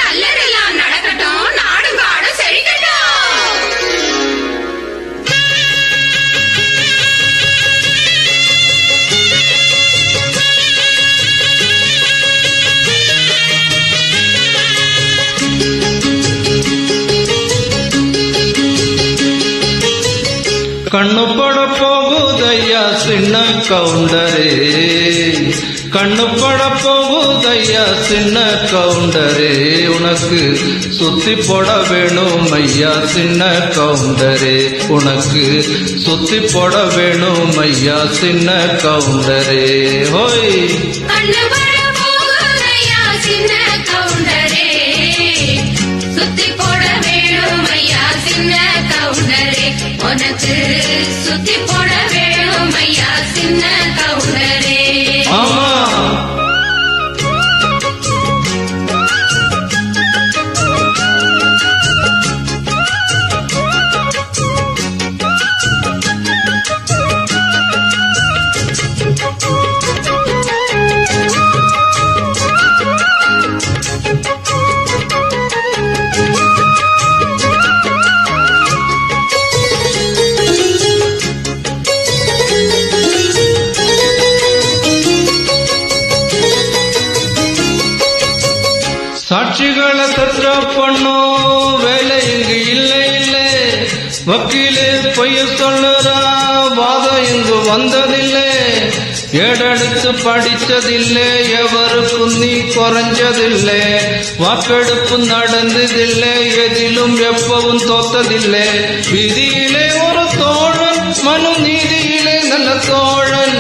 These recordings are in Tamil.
நல்லதெல்லாம் நடக்கட்டும், நாடும் காடும் செழிக்கட்டும். கண்ணு பட போகுதையா சின்ன கவுண்டரே, கண்ணு பட போகுதையா சின்ன கவுண்டரே, உனக்கு சுத்தி போட வேணும் ஐயா சின்ன கவுண்டரே, உனக்கு சுத்தி போட வேணும் ஐயா சின்ன கவுண்டரே. ஹோய் சுத்தி போட வேணும் ஐயா சின்ன கவுண்டரே, உனக்கு சுத்தி போட வேணும் ஐயா சின்ன கவுண்டரே. ஆமா சாட்சிகளை தற்ற பண்ணும் வேலை இங்கு இல்லை இல்லை, வக்கீலே பொய்ய சொல்லுறா வாதம் இங்கு வந்ததில்லை, ஏடெடுத்து படிச்சதில்லை எவருக்கும் நீ குறைஞ்சதில்லை, வாக்கெடுப்பு நடந்ததில்லை எதிலும் எப்பவும் தோத்ததில்லை, விதியிலே ஒரு தோழன் மனு நீதியிலே நல்ல தோழன்,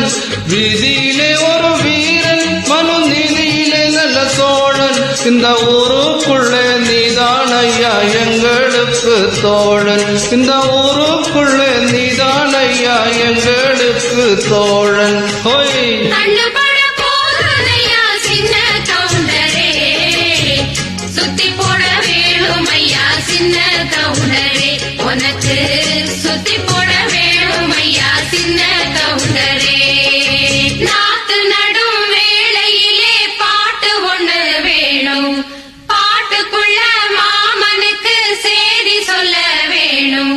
வீதியிலே ஒரு வீரன் மனு நீதியிலே நல்ல தோழன், இந்த ஊருக்குள்ளே நீதான் ஐயா எங்களுக்கு தோழன், இந்த ஊருக்குள்ளே நீதான் ஐயா எங்களுக்கு தோழன். ஹோய் சுத்தி போட வேணும் ஐயா சின்ன கவுண்டரே, உனக்கு சுத்தி போட வேணும் ஐயா சின்ன கவுண்டரே. நாத்து நடும் வேளையிலே பாட்டு ஒண்ணு வேணும், பாட்டுக்குள்ள மாமனுக்கு சேதி சொல்ல வேணும்,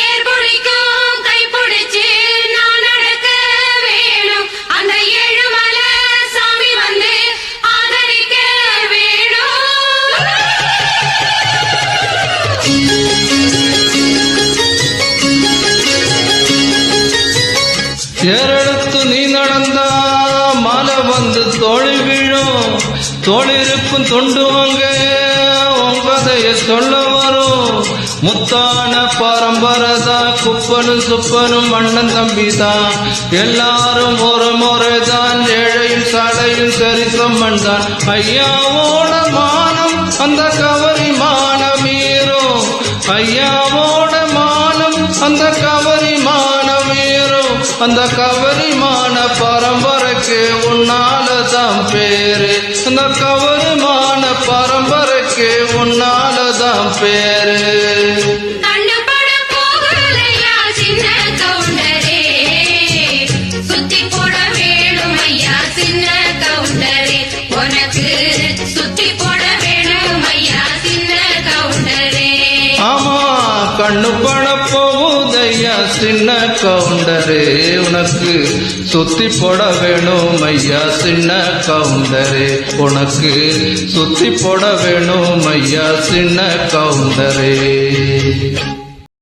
ஏற்புடிக்கும் கைப்பிடிச்சு நான் நடக்க வேணும், அந்த ஏழுமலை சாமி வந்து ஆதரிக்க வேணும். ஏறெடுத்து நீ நடந்தா மாலை வந்து தோழி விழும், தோழிருக்கும் தொண்டுவங்க உங்கதைய சொல்ல வரும், முத்தான பரம்பரைதான் குப்பனும் சுப்பனும் அண்ணன் தம்பிதான், எல்லாரும் ஒரு முறைதான் ஏழையும் சடையும் சரிசம்மன் தான், ஐயாவோட மானம் அந்த கவரி மானமீரும், ஐயாவோட மானம் அந்த கவரி மானமீரும், அந்த கவரிமான பரம்பரைக்கு உன்னாலதான் பேரு, அந்த கவரிமான பரம்பரைக்கு உன்னாலதான் பேரு. சுத்தி போட வேணும் ஐயா சின்ன கவுண்டரே, உனக்கு சுத்தி போட வேணும் ஐயா சின்ன கவுண்டரே. ஆமா கண்ணு பட போகுதையா சின்ன கவுண்டரே, உனக்கு சுத்தி போட வேணும் ஐயா சின்ன கவுண்டரே, உனக்கு சுத்தி போட வேணும் ஐயா சின்ன கவுண்டரே.